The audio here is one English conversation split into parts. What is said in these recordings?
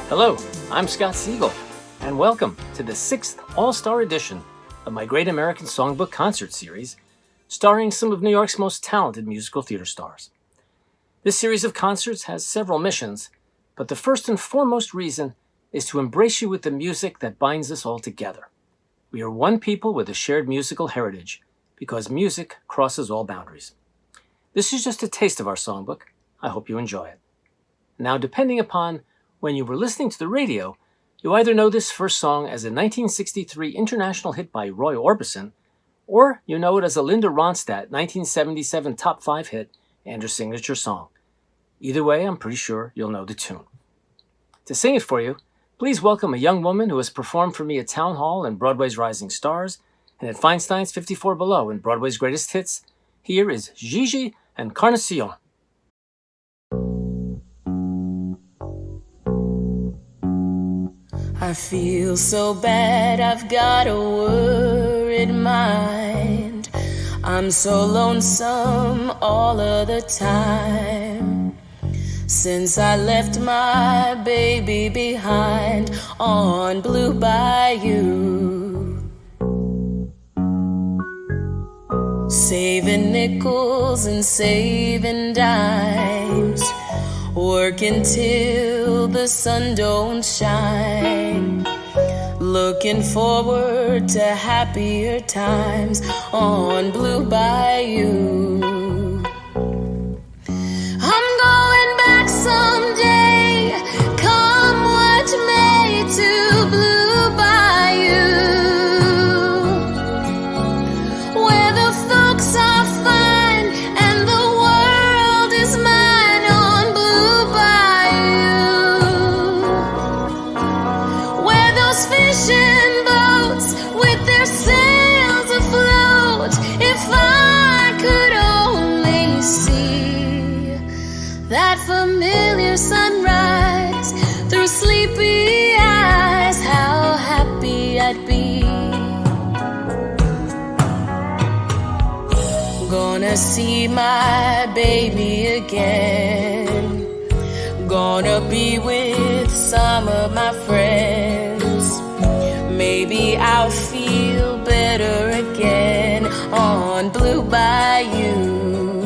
Hello, I'm Scott Siegel, and welcome to the 6th All-Star edition of my Great American Songbook concert series, starring some of New York's most talented musical theater stars. This series of concerts has several missions, but the first and foremost reason is to embrace you with the music that binds us all together. We are one people with a shared musical heritage, because music crosses all boundaries. This is just a taste of our songbook. I hope you enjoy it. Now, depending upon when you were listening to the radio, you either know this first song as a 1963 international hit by Roy Orbison, or you know it as a Linda Ronstadt 1977 top 5 hit and her signature song. Either way, I'm pretty sure you'll know the tune. To sing it for you, please welcome a young woman who has performed for me at Town Hall and Broadway's Rising Stars, and at Feinstein's 54 Below in Broadway's Greatest Hits. Here is Gigi and Carnation. I feel so bad, I've got a worried mind. I'm so lonesome all of the time. Since I left my baby behind on Blue Bayou, saving nickels and saving dimes, working till the sun don't shine, looking forward to happier times on Blue Bayou. I'm going back someday, come what may, to Blue Bayou, where the folks are fine and the world is mine on Blue Bayou, where those fishing boats with their sails afloat, if I could only see that familiar sunrise through sleepy eyes, how happy I'd be. Gonna see my baby again, gonna be with some of my friends. Maybe I'll feel better again on Blue Bayou,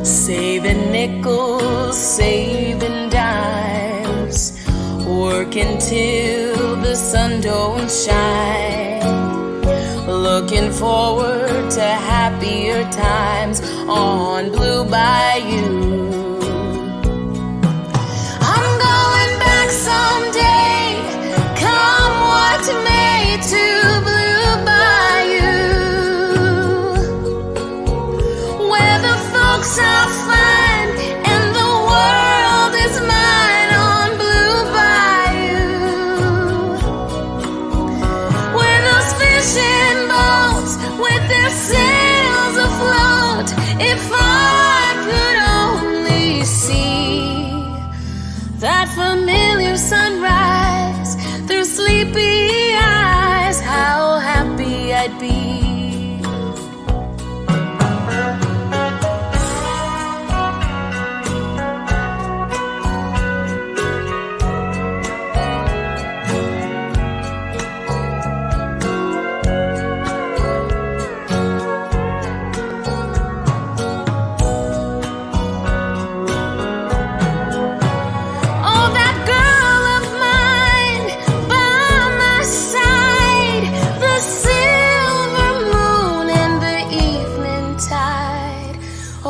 saving nickels, saving dimes, working till the sun don't shine, looking forward to happier times on Blue Bayou. I'm going back someday, come what may, to Blue Bayou, where the folks are fine and the world is mine on Blue Bayou, where those fishing boats with their sails afloat, if I could only see that familiar sunrise through sleepy eyes, how happy I'd be.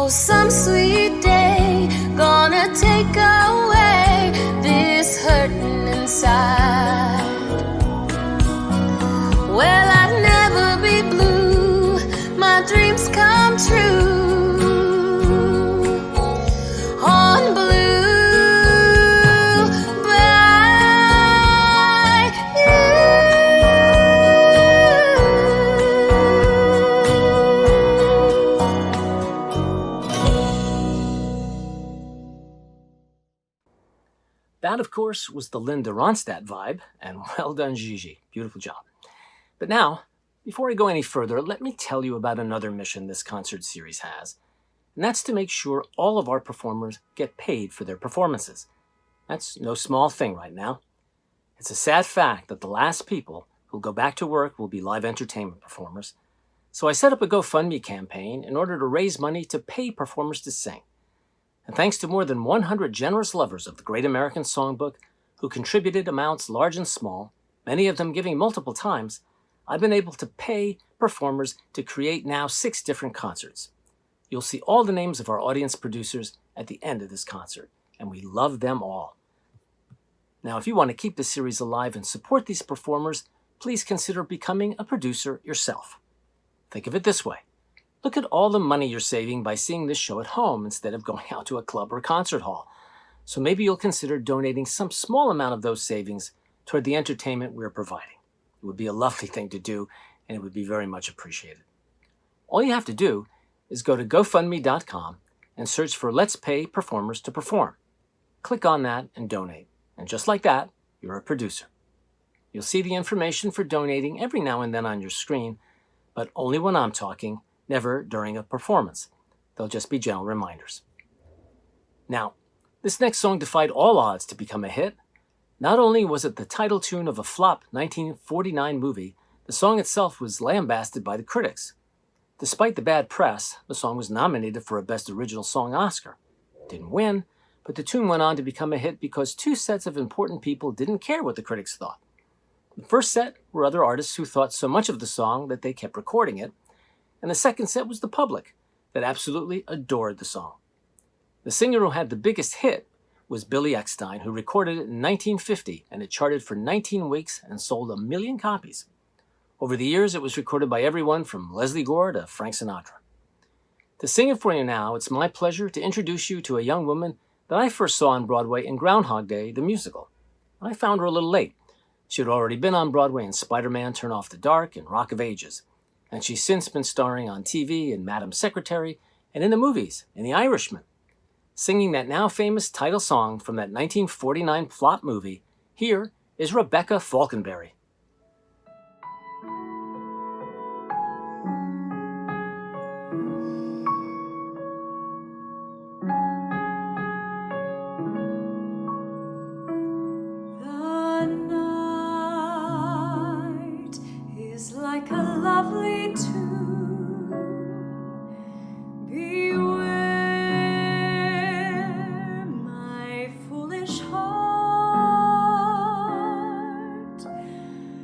Some sweet day gonna take away this hurting inside. Well, I'd never be blue, my dreams come true on Blue That, of course, was the Linda Ronstadt vibe, and well done, Gigi. Beautiful job. But now, before I go any further, let me tell you about another mission this concert series has, and that's to make sure all of our performers get paid for their performances. That's no small thing right now. It's a sad fact that the last people who'll go back to work will be live entertainment performers. So I set up a GoFundMe campaign in order to raise money to pay performers to sing. And thanks to more than 100 generous lovers of the Great American Songbook who contributed amounts large and small, many of them giving multiple times, I've been able to pay performers to create now 6 different concerts. You'll see all the names of our audience producers at the end of this concert, and we love them all. Now, if you want to keep the series alive and support these performers, please consider becoming a producer yourself. Think of it this way. Look at all the money you're saving by seeing this show at home instead of going out to a club or concert hall. So maybe you'll consider donating some small amount of those savings toward the entertainment we're providing. It would be a lovely thing to do, and it would be very much appreciated. All you have to do is go to GoFundMe.com and search for Let's Pay Performers to Perform. Click on that and donate. And just like that, you're a producer. You'll see the information for donating every now and then on your screen, but only when I'm talking, never during a performance. They'll just be gentle reminders. Now, this next song defied all odds to become a hit. Not only was it the title tune of a flop 1949 movie, the song itself was lambasted by the critics. Despite the bad press, the song was nominated for a Best Original Song Oscar. It didn't win, but the tune went on to become a hit because 2 sets of important people didn't care what the critics thought. The first set were other artists who thought so much of the song that they kept recording it, and the second set was the public that absolutely adored the song. The singer who had the biggest hit was Billy Eckstine, who recorded it in 1950, and it charted for 19 weeks and sold 1 million copies. Over the years, it was recorded by everyone from Leslie Gore to Frank Sinatra. To sing it for you now, it's my pleasure to introduce you to a young woman that I first saw on Broadway in Groundhog Day, the musical. I found her a little late. She had already been on Broadway in Spider-Man Turn Off the Dark and Rock of Ages, and she's since been starring on TV in Madam Secretary and in the movies, in The Irishman. Singing that now famous title song from that 1949 flop movie, here is Rebecca Faulkenberry. The night is like a lovely tune. Beware, my foolish heart,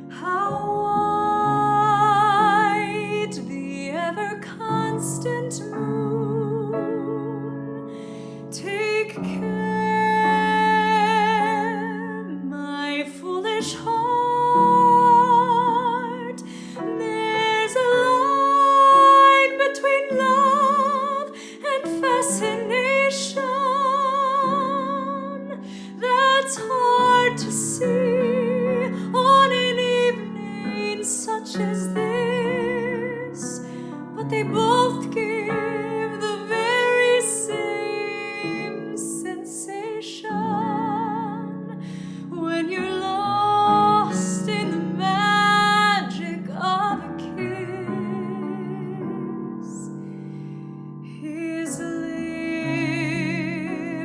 how white the ever-constant moon. Take care, my foolish heart, there's a line between love and fascination that's hard to see on an evening such as this, but they both give the very same sensation when you're lost in the magic of a kiss. His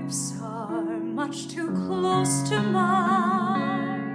lips are much too close to mine.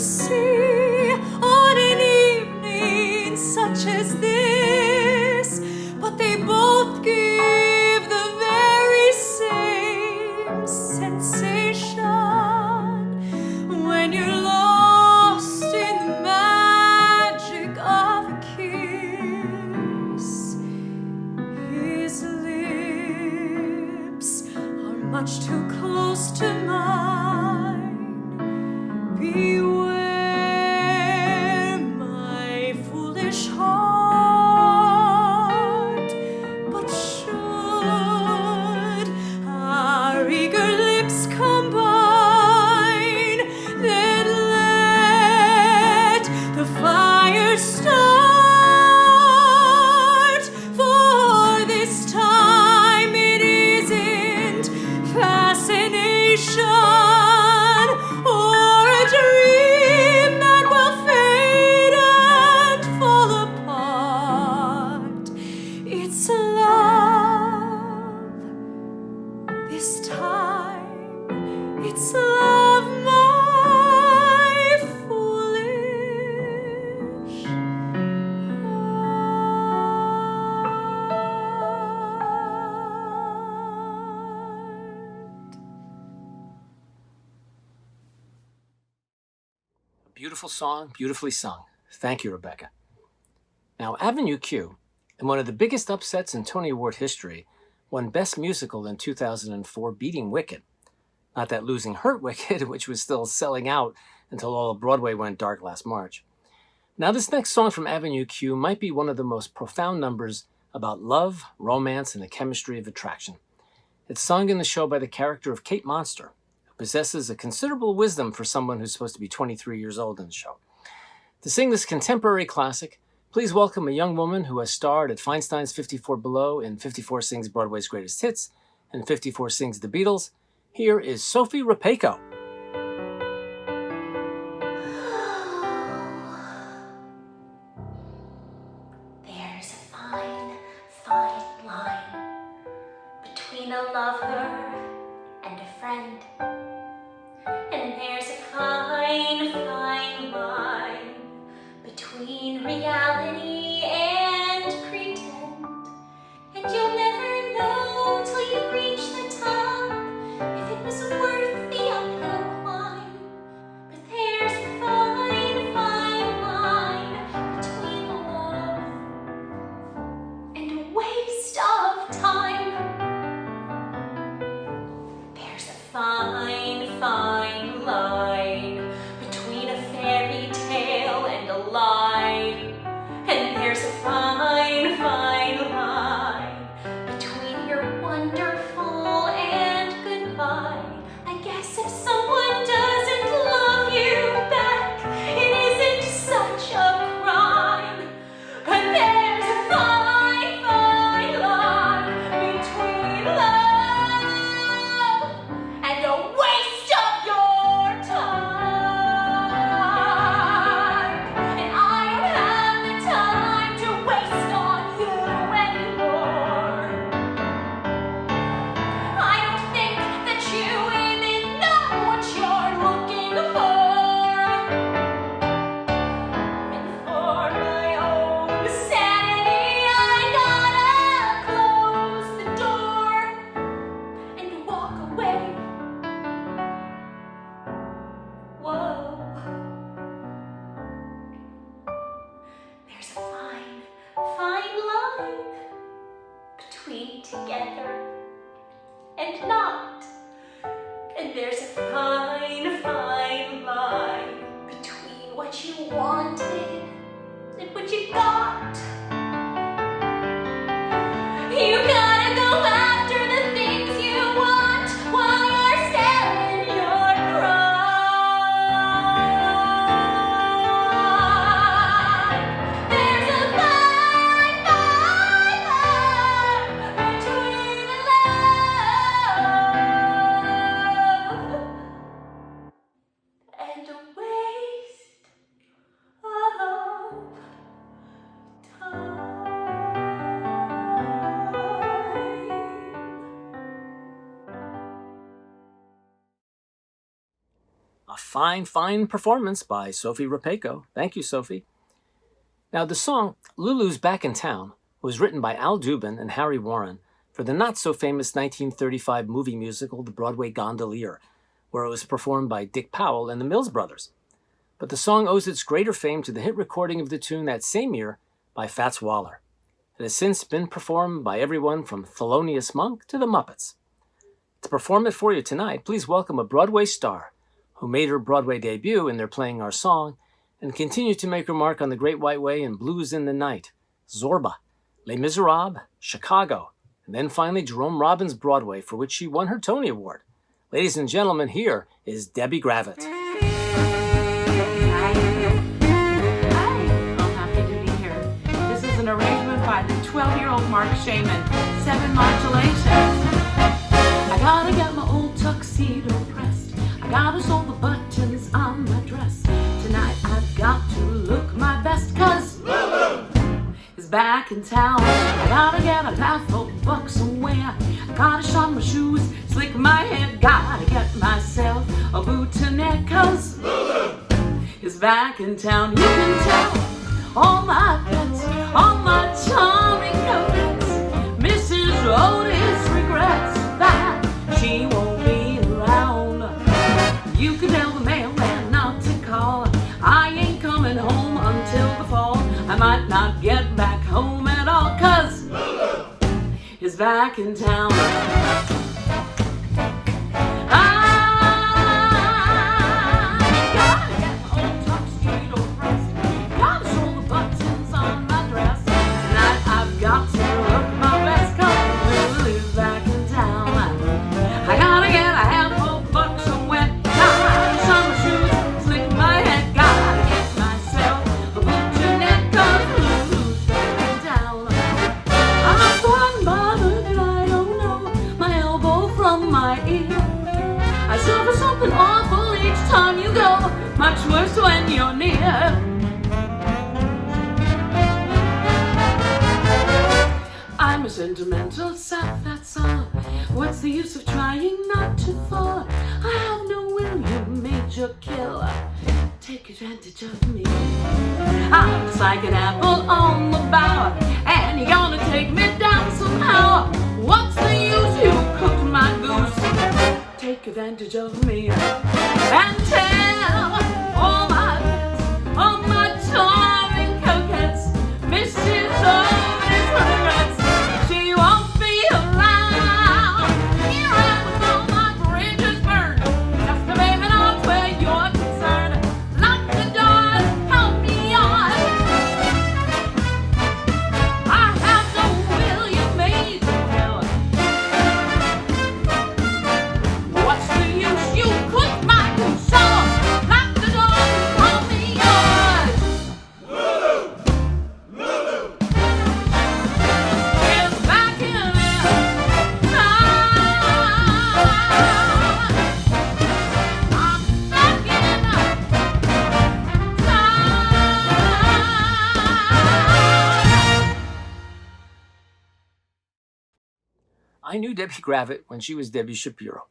sea on an evening such as this, but they both give the very same sensation when you're lost in the magic of a kiss. His lips are much too close to mine. Beware my foolish heart, but should our eager lips combine, then let the fire start. For this time it isn't fascination or a dream that will fade and fall apart. It's love. This time it's love, my foolish heart. Beautiful song, beautifully sung. Thank you, Rebecca. Now, Avenue Q, in one of the biggest upsets in Tony Award history, won Best Musical in 2004, beating Wicked. Not that losing hurt Wicked, which was still selling out until all of Broadway went dark last March. Now, this next song from Avenue Q might be one of the most profound numbers about love, romance, and the chemistry of attraction. It's sung in the show by the character of Kate Monster, who possesses a considerable wisdom for someone who's supposed to be 23 years old in the show. To sing this contemporary classic, please welcome a young woman who has starred at Feinstein's 54 Below in 54 Sings Broadway's Greatest Hits and 54 Sings The Beatles. Here is Sophie Rapeko. There's a fine, fine line between a lover and a friend. And there's a fine, fine line between reality and pretend. And you'll never know till you reach the top if it was worth the uphill A fine, fine performance by Sophie Rapeko. Thank you, Sophie. Now, the song Lulu's Back in Town was written by Al Dubin and Harry Warren for the not-so-famous 1935 movie musical The Broadway Gondolier, where it was performed by Dick Powell and the Mills Brothers. But the song owes its greater fame to the hit recording of the tune that same year by Fats Waller. It has since been performed by everyone from Thelonious Monk to the Muppets. To perform it for you tonight, please welcome a Broadway star who made her Broadway debut in They're Playing Our Song and continued to make her mark on the Great White Way and Blues in the Night, Zorba, Les Miserables, Chicago, and then finally Jerome Robbins' Broadway, for which she won her Tony Award. Ladies and gentlemen, here is Debbie Gravitte. Hi, I'm happy to be here. This is an arrangement by the 12-year-old Mark Shaman, 7 modulations. I gotta get my old tuxedo pressed. I gotta sew the buttons on my dress. Tonight I've got to look my best, cause Lulu is back in town. I gotta get a half a buck somewhere. I gotta shine my shoes, slick my hair. Gotta get myself a boutonniere, cause Lulu is back in town. You can tell all my pets, all my charming coquettes. Mrs. Otis regrets that she won't be around. You can tell the mailman not to call. I ain't coming home until the fall. I might not get back home at all, cause Lulu is back in town. Awful each time you go, much worse when you're near. I'm a sentimental sap, that's all. What's the use of trying not to fall? I have no will, you major killer. Take advantage of me. I'm just like an apple on the bough, and you're gonna take me down somehow. What's the use? You cooked my goose. Take advantage of me and tell all my pets, all my charming coquettes, Mrs. Otis regrets she won't be around. Here I am with all my bridges burned, just a baby not where you're concerned. Lock the doors, help me on. I have no will, you made the will. What's the use? You could my goose. So lock the door and call me yours. Lulu It's back in town. I'm back in town. I knew Debbie Gravitte when she was Debbie Shapiro.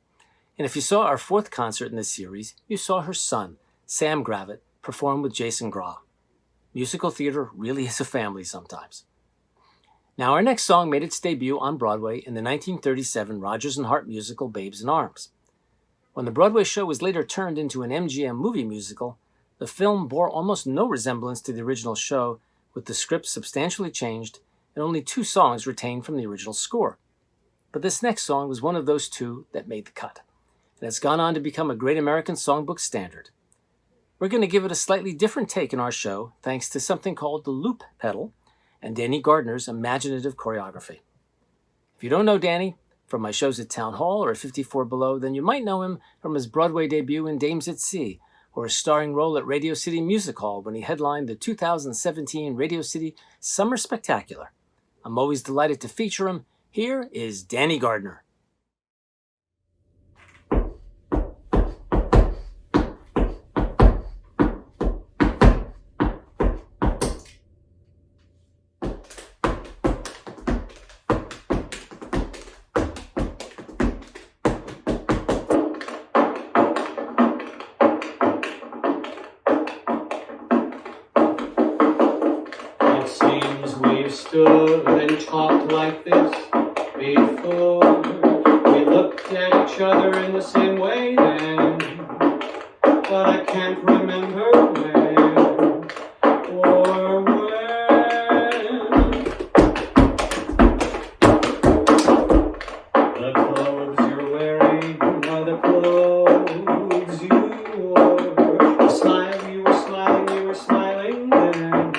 And if you saw our 4th concert in this series, you saw her son, Sam Gravitte, perform with Jason Graw. Musical theater really is a family sometimes. Now, our next song made its debut on Broadway in the 1937 Rodgers and Hart musical Babes in Arms. When the Broadway show was later turned into an MGM movie musical, the film bore almost no resemblance to the original show, with the script substantially changed and only 2 songs retained from the original score. But this next song was one of those 2 that made the cut, and has gone on to become a great American songbook standard. We're going to give it a slightly different take in our show, thanks to something called the loop pedal and Danny Gardner's imaginative choreography. If you don't know Danny from my shows at Town Hall or at 54 Below, then you might know him from his Broadway debut in Dames at Sea, or his starring role at Radio City Music Hall when he headlined the 2017 Radio City Summer Spectacular. I'm always delighted to feature him. Here is Danny Gardner. even talked like this before. We looked at each other in the same way then, but I can't remember where or when. The clothes you're wearing are the clothes you wore. The smile you were smiling then,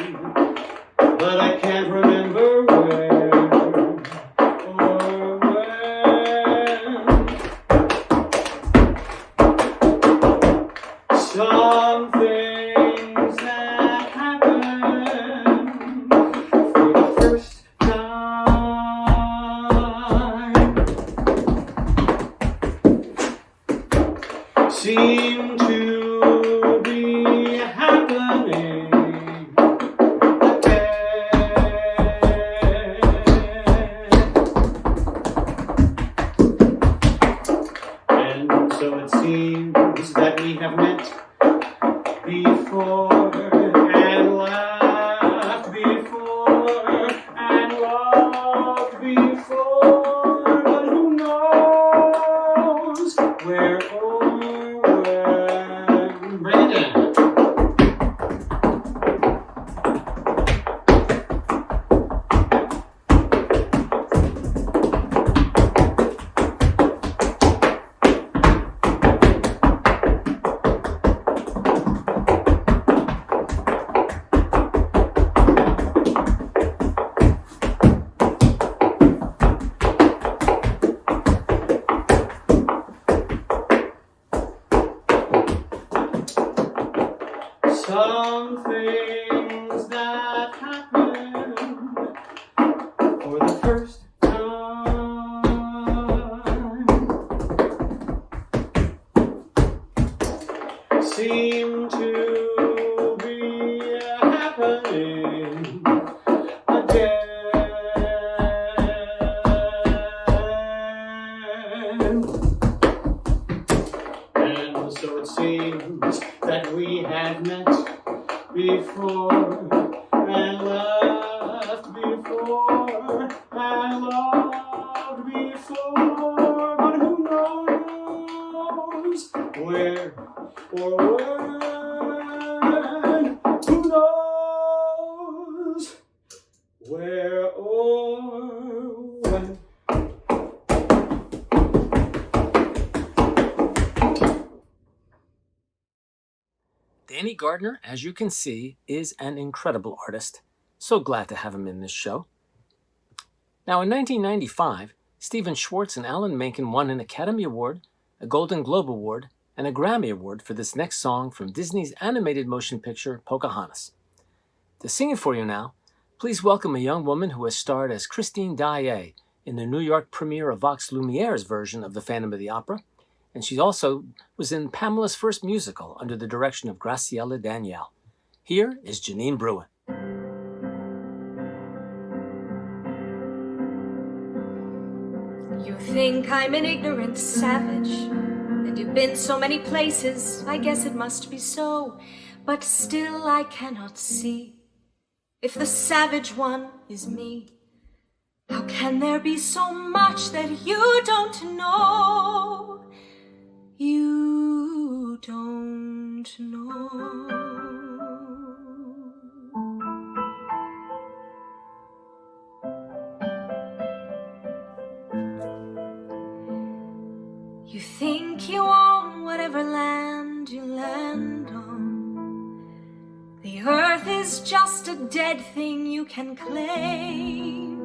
but I can't remember where or when. Some things that happen for the first time seem to be happening again. And so it seems that we have met before and laughed before and loved before, but who knows where or when. Bring it in. Some things that happen for the first time seem to be happening again. And so it seems that we have met before and left before and loved before, but who knows where or when? Who knows where or when? Danny Gardner, as you can see, is an incredible artist. So glad to have him in this show. Now, in 1995, Stephen Schwartz and Alan Menken won an Academy Award, a Golden Globe Award, and a Grammy Award for this next song from Disney's animated motion picture, Pocahontas. To sing it for you now, please welcome a young woman who has starred as Christine Daae in the New York premiere of Vox Lumiere's version of The Phantom of the Opera, and she also was in Pamela's first musical under the direction of Graciela Daniele. Here is Janine Brewer. You think I'm an ignorant savage, and you've been so many places, I guess it must be so, but still I cannot see if the savage one is me. How can there be so much that you don't know? You don't know. You think you own whatever land you land on. The earth is just a dead thing you can claim.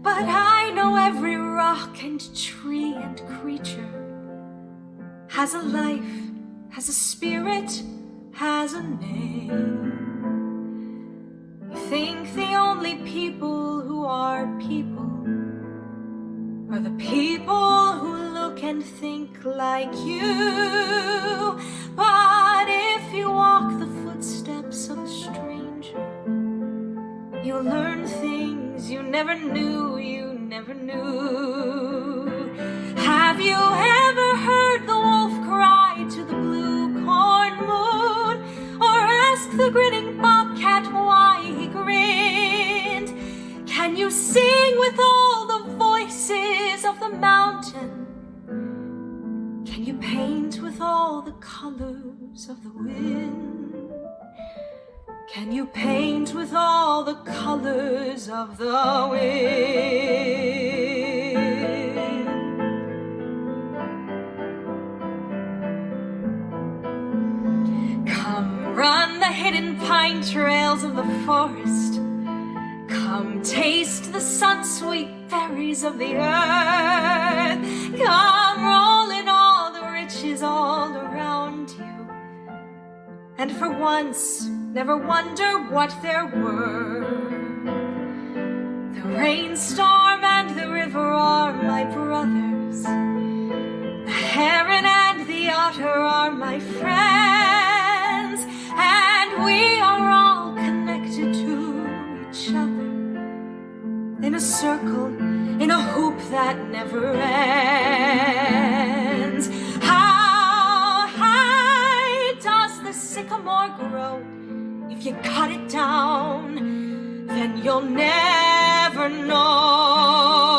But I know every rock and tree and creature has a life, has a spirit, has a name. You think the only people who are people are the people who look and think like you. But if you walk the footsteps of a stranger, you'll learn things you never knew, you never knew. Have you ever heard the wolf cry to the blue corn moon? Or ask the grinning bobcat why he grinned? Can you sing with all the voices of the mountain? Can you paint with all the colors of the wind? Can you paint with all the colors of the wind? Come run the hidden pine trails of the forest. Come taste the sun-sweet berries of the earth. Come roll in all the riches all around you. And for once, never wonder what they're worth. The rainstorm and the river are my brothers. The heron and the otter are my friends. And we are all connected to each other. In a circle, in a hoop that never ends. How high does the sycamore grow? If you cut it down, then you'll never know.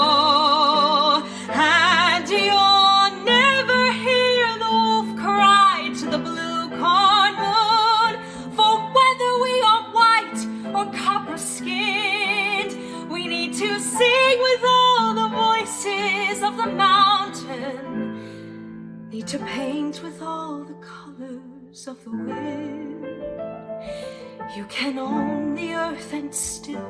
And you'll never hear the wolf cry to the blue corn moon. For whether we are white or copper-skinned, we need to sing with all the voices of the mountain. Need to paint with all the colors of the wind. You can own the earth and still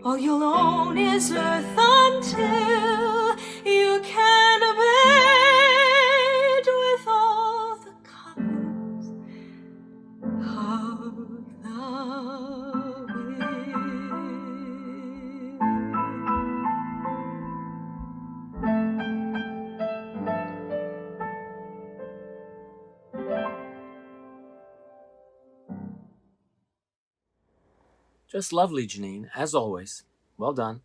all you'll own is earth until you can paint with all the colors of the wind. Just lovely, Jeanine, as always. Well done.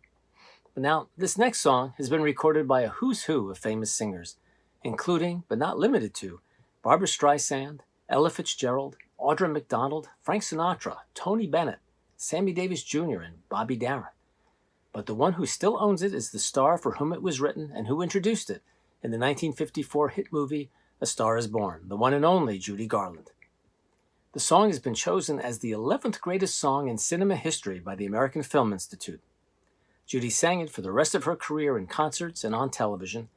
But now, this next song has been recorded by a who's who of famous singers, including, but not limited to, Barbra Streisand, Ella Fitzgerald, Audra McDonald, Frank Sinatra, Tony Bennett, Sammy Davis Jr., and Bobby Darin. But the one who still owns it is the star for whom it was written and who introduced it in the 1954 hit movie A Star is Born, the one and only Judy Garland. The song has been chosen as the 11th greatest song in cinema history by the American Film Institute. Judy sang it for the rest of her career in concerts and on television.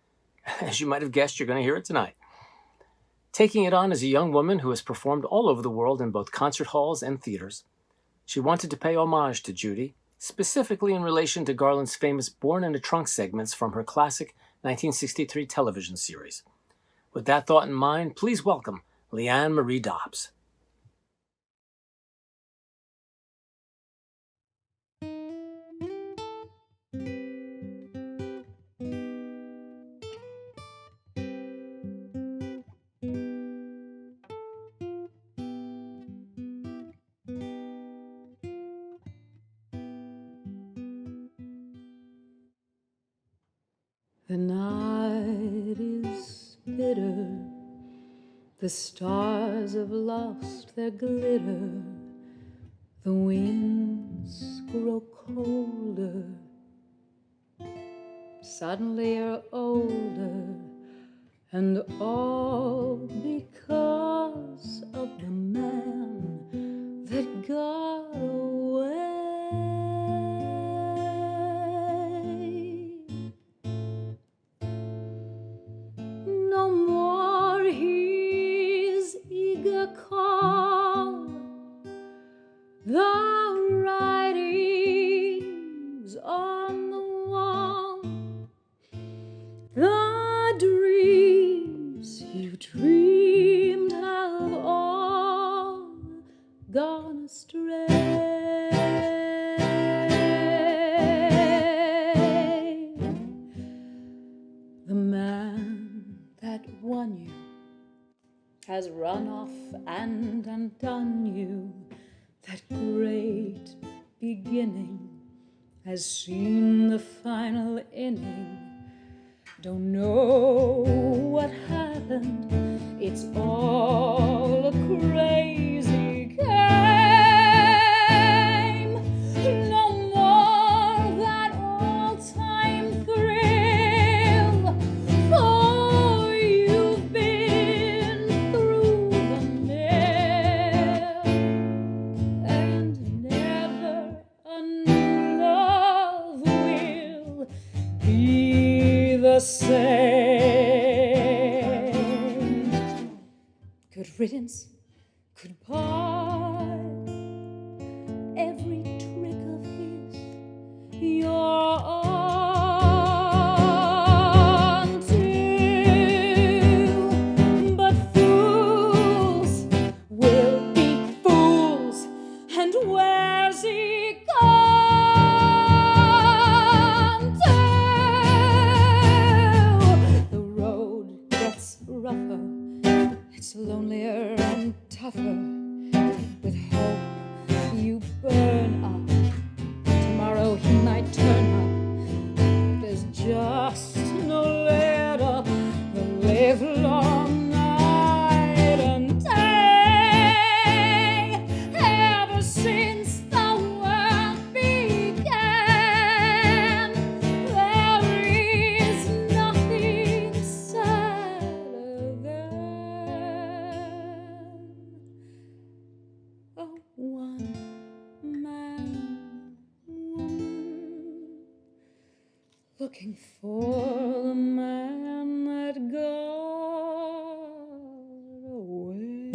As you might have guessed, you're going to hear it tonight. Taking it on as a young woman who has performed all over the world in both concert halls and theaters, she wanted to pay homage to Judy, specifically in relation to Garland's famous Born in a Trunk segments from her classic 1963 television series. With that thought in mind, please welcome Ann Marie Dobbs. The night is bitter, the stars have lost their glitter, the winds grow colder, suddenly you're older, and all because of the man that got away. No more his eager call, the writings on the wall, the dreams you dreamed have all gone astray. The man that won you has run off and undone you. That great beginning has seen the final inning. Don't know what happened, it's all a crazy game. No more same. Good riddance, goodbye. Every trick of his, you're on to. But fools will be fools, and where's he gone to? The road gets rougher, it's lonelier and tougher. With hope you burn up, tomorrow he might turn up. There's just no let up, the livelong night and day. Ever since the world began, there is nothing sadder than a one-man woman looking for the man that got away.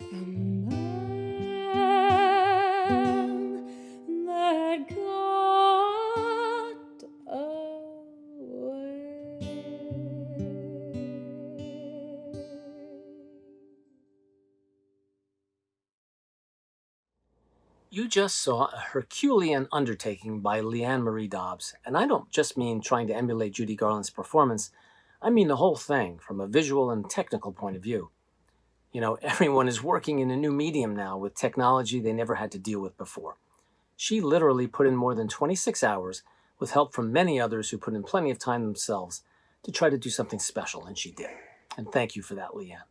The man that got away. You just saw a Herculean undertaking by Ann Marie Dobbs, and I don't just mean trying to emulate Judy Garland's performance, I mean the whole thing from a visual and technical point of view. You know, everyone is working in a new medium now with technology they never had to deal with before. She literally put in more than 26 hours with help from many others who put in plenty of time themselves to try to do something special, and she did. And thank you for that, Lianne.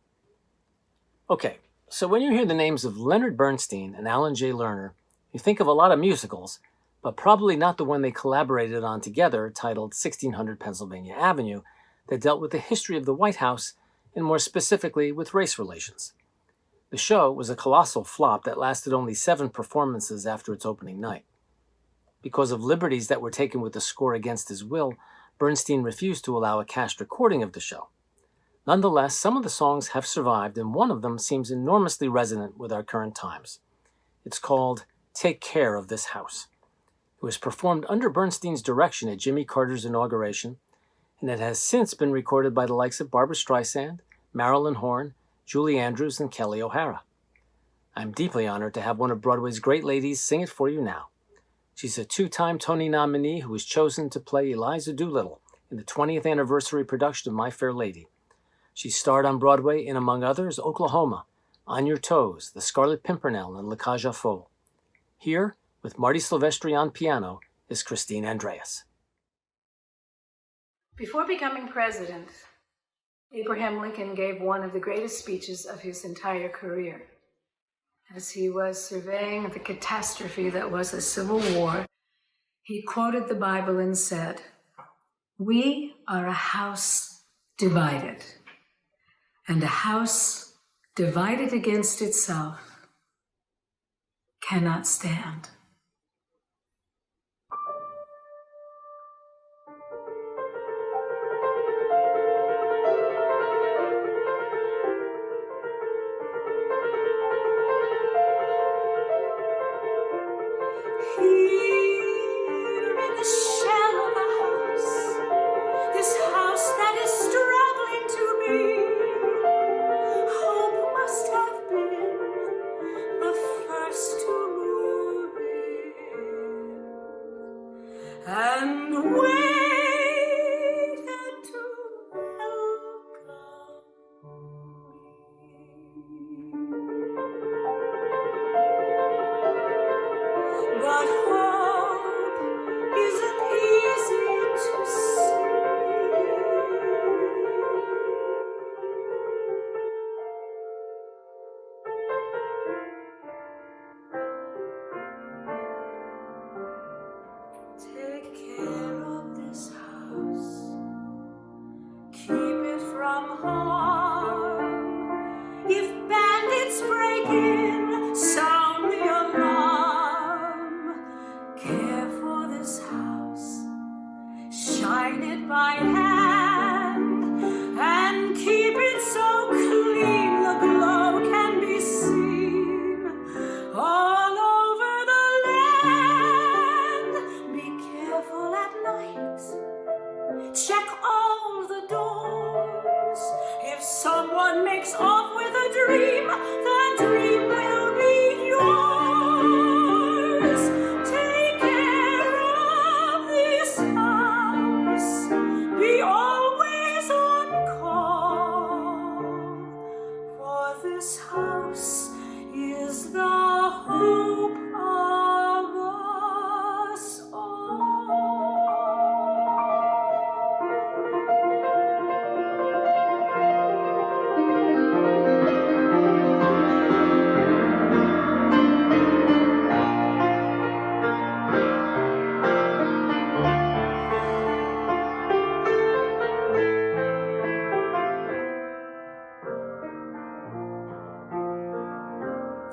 Okay, so when you hear the names of Leonard Bernstein and Alan J. Lerner, you think of a lot of musicals, but probably not the one they collaborated on together titled 1600 Pennsylvania Avenue that dealt with the history of the White House and more specifically with race relations. The show was a colossal flop that lasted only 7 performances after its opening night. Because of liberties that were taken with the score against his will, Bernstein refused to allow a cast recording of the show. Nonetheless, some of the songs have survived, and one of them seems enormously resonant with our current times. It's called Take Care of This House. It was performed under Bernstein's direction at Jimmy Carter's inauguration, and it has since been recorded by the likes of Barbra Streisand, Marilyn Horne, Julie Andrews, and Kelly O'Hara. I'm deeply honored to have one of Broadway's great ladies sing it for you now. She's a 2-time Tony nominee who was chosen to play Eliza Doolittle in the 20th anniversary production of My Fair Lady. She starred on Broadway in, among others, Oklahoma, On Your Toes, The Scarlet Pimpernel, and Le Cage aux Folles. Here, with Marty Silvestri on piano, is Christine Andreas. Before becoming president, Abraham Lincoln gave one of the greatest speeches of his entire career. As he was surveying the catastrophe that was the Civil War, he quoted the Bible and said, "We are a house divided, and a house divided against itself cannot stand." Take care of this shine it by hand, and keep it so clean the glow can be seen all over the land. Be careful at night, check all the doors. If someone makes off with a dream, the dream will be yours. Take care of this house, be always on call, for this house is the hope of us all.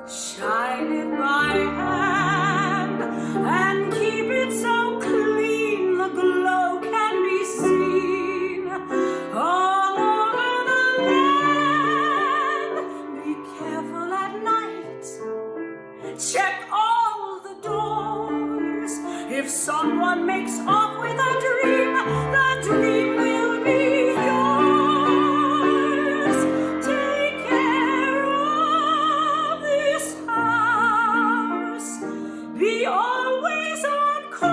Shine it by hand and keep it so clean the glow can be seen all over the land. Be careful at night, check all the doors. If someone makes off with a dream, the dream will be yours. Take care of this house, be always on call.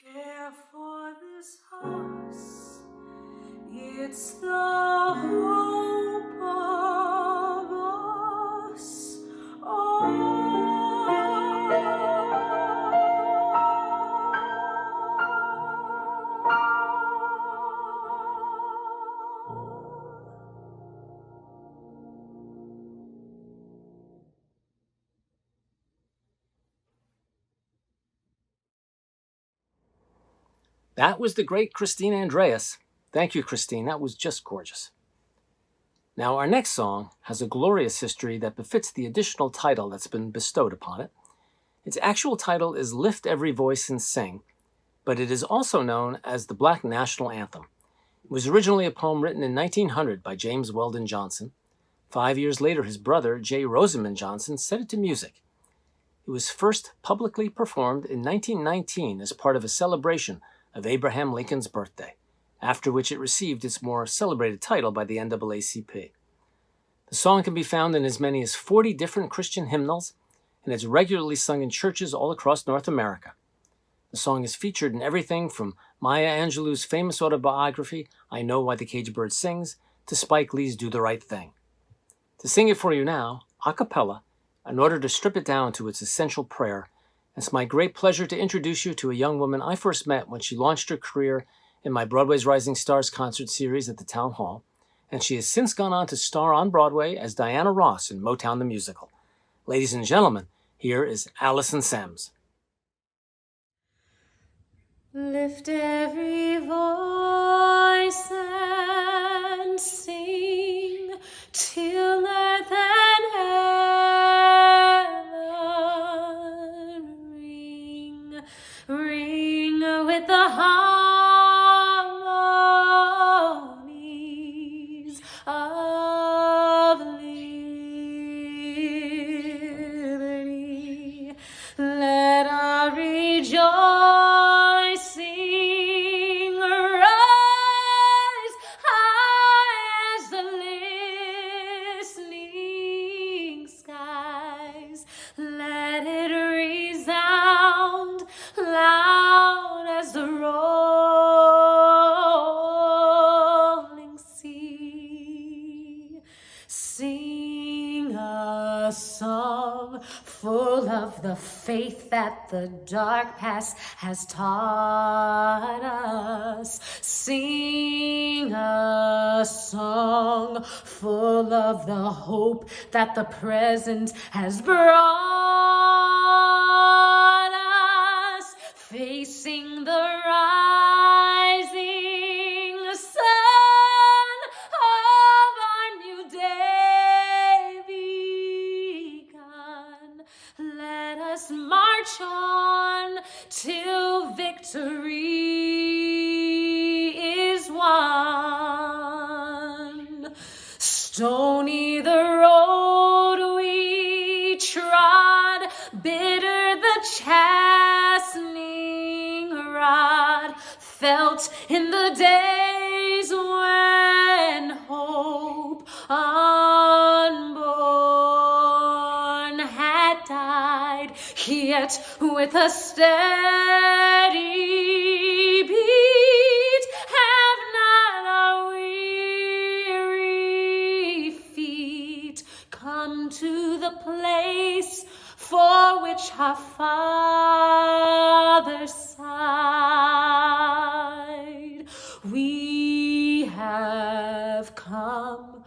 Care for this house, it's the hope of us all. That was the great Christine Andreas. Thank you, Christine. That was just gorgeous. Now, our next song has a glorious history that befits the additional title that's been bestowed upon it. Its actual title is Lift Every Voice and Sing, but it is also known as the Black National Anthem. It was originally a poem written in 1900 by James Weldon Johnson. 5 years later, his brother, J. Rosamond Johnson, set it to music. It was first publicly performed in 1919 as part of a celebration of Abraham Lincoln's birthday, after which it received its more celebrated title by the NAACP. The song can be found in as many as 40 different Christian hymnals, and it's regularly sung in churches all across North America. The song is featured in everything from Maya Angelou's famous autobiography, I Know Why the Caged Bird Sings, to Spike Lee's Do the Right Thing. To sing it for you now, a cappella, in order to strip it down to its essential prayer, it's my great pleasure to introduce you to a young woman I first met when she launched her career in my Broadway's Rising Stars concert series at the Town Hall, and she has since gone on to star on Broadway as Diana Ross in MoTown the Musical. Ladies and gentlemen, here is Alison Samms. Lift every voice and sing till earth and heaven ring, ring with the harmonies of liberty. Let our rejoicing rise high as the listening skies. Let it resound loud as the rolling sea. Sing a song full of the faith that the dark past has taught us. Sing a song full of the hope that the present has brought us. Facing the rising sun of our new day begun. Let us march march on till victory is won. Stony the road we trod, bitter the chastening rod, felt in the days when hope unborn had died, yet with a steady beat have not our weary feet come to the place for which our fathers sighed. We have come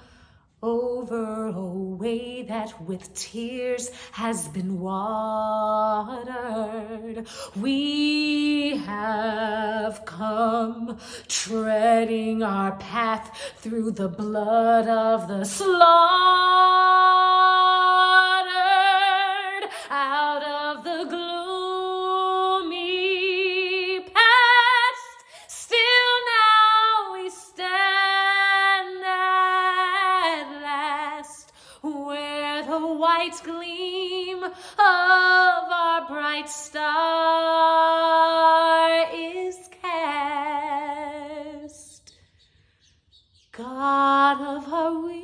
over a way that with tears has been watered. We have come treading our path through the blood of the slaughtered, out of the gloomy past. Still now we stand at last, where the white gleam of our bright star is cast. God of our wearies,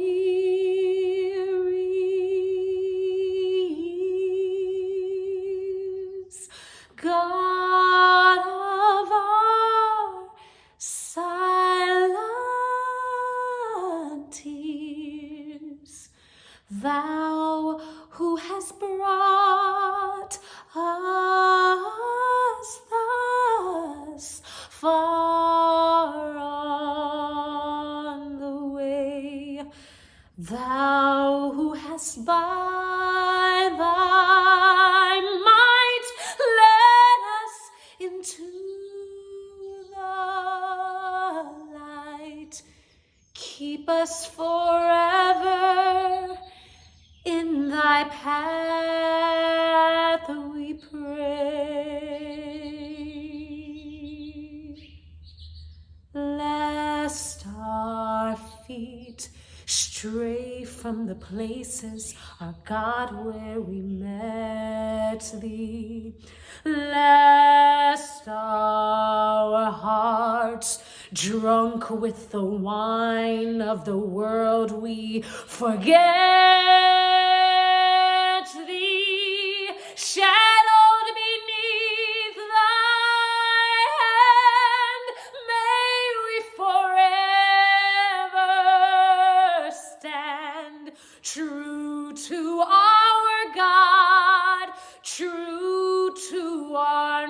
God of our silent tears, thou who hast brought us thus far on the way, thou who hast by thy might led us into the light, keep us forever in thy path, we pray, lest our feet stray from the places, our God, where we met thee, lest our hearts, drunk with the wine of the world, we forget thee, shadowed beneath thy hand. May we forever stand true to our God, true to our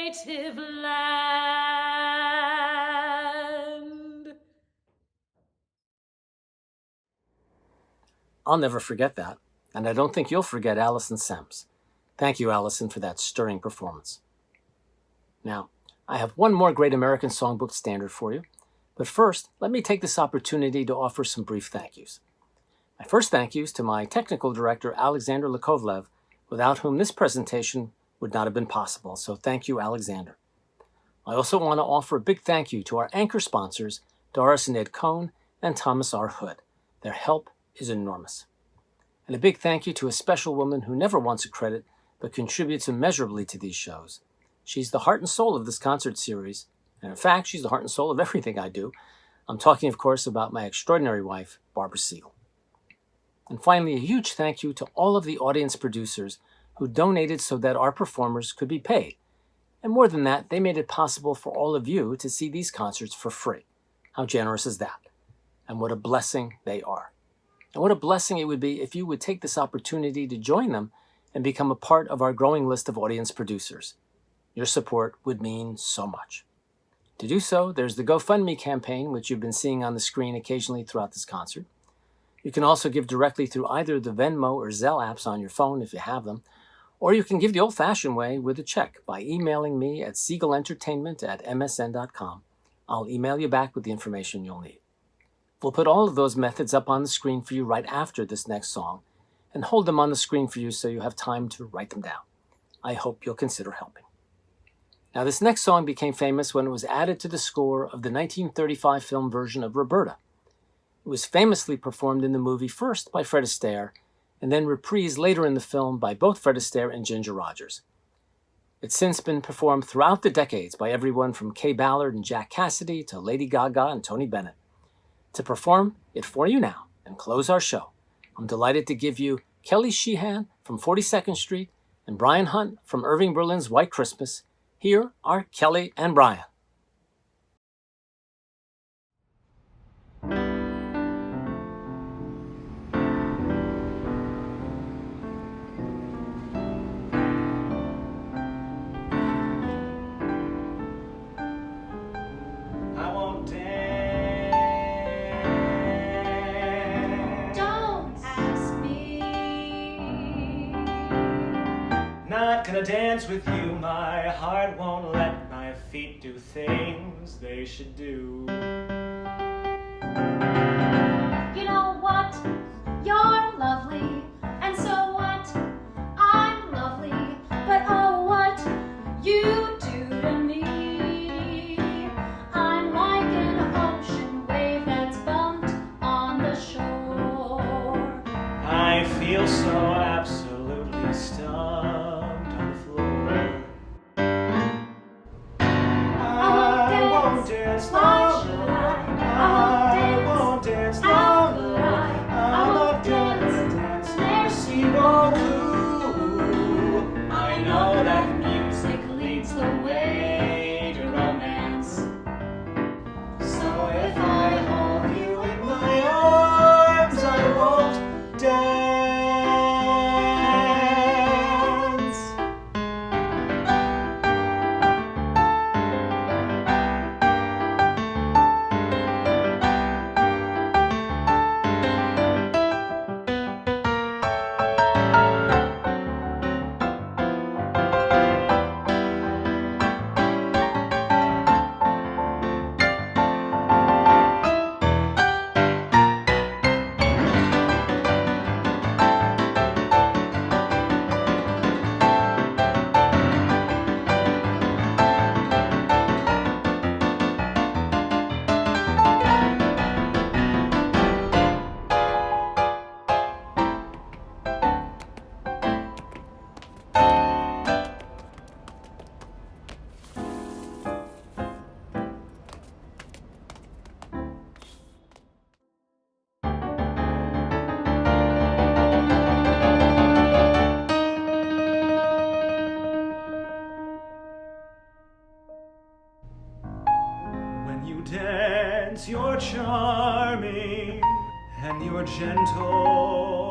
native land. I'll never forget that, and I don't think you'll forget Alison Samms. Thank you, Allison, for that stirring performance. Now, I have one more Great American Songbook standard for you, but first, let me take this opportunity to offer some brief thank yous. My first thank yous to my technical director, Alexander Yakovlev, without whom this presentation would not have been possible, so thank you, Alexander. I also want to offer a big thank you to our anchor sponsors, Doris and Ed Cohen and Thomas R. Hood. Their help is enormous. And a big thank you to a special woman who never wants a credit, but contributes immeasurably to these shows. She's the heart and soul of this concert series, and in fact, she's the heart and soul of everything I do. I'm talking, of course, about my extraordinary wife, Barbara Siegel. And finally, a huge thank you to all of the audience producers who donated so that our performers could be paid. And more than that, they made it possible for all of you to see these concerts for free. How generous is that? And what a blessing they are. And what a blessing it would be if you would take this opportunity to join them and become a part of our growing list of audience producers. Your support would mean so much. To do so, there's the GoFundMe campaign, which you've been seeing on the screen occasionally throughout this concert. You can also give directly through either the Venmo or Zelle apps on your phone if you have them, or you can give the old-fashioned way with a check by emailing me at siegelentertainment@msn.com. I'll email you back with the information you'll need. We'll put all of those methods up on the screen for you right after this next song, and hold them on the screen for you so you have time to write them down. I hope you'll consider helping. Now, this next song became famous when it was added to the score of the 1935 film version of Roberta. It was famously performed in the movie first by Fred Astaire, and then reprised later in the film by both Fred Astaire and Ginger Rogers. It's since been performed throughout the decades by everyone from Kay Ballard and Jack Cassidy to Lady Gaga and Tony Bennett. To perform it for you now and close our show, I'm delighted to give you Kelly Sheehan from 42nd Street and Bryan Hunt from Irving Berlin's White Christmas. Here are Kelly and Bryan. Not gonna dance with you, my heart won't let my feet do things they should do. You know what? You're lovely, and so what? I'm lovely, but oh, what you do to me. I'm like an ocean wave that's bumped on the shore. I feel so absolutely stunned. Why should I won't dance. How could I won't dance. Merci beaucoup. I know that music leads the way to romance. So if I hold you in my arms, I won't dance. You're charming and you're gentle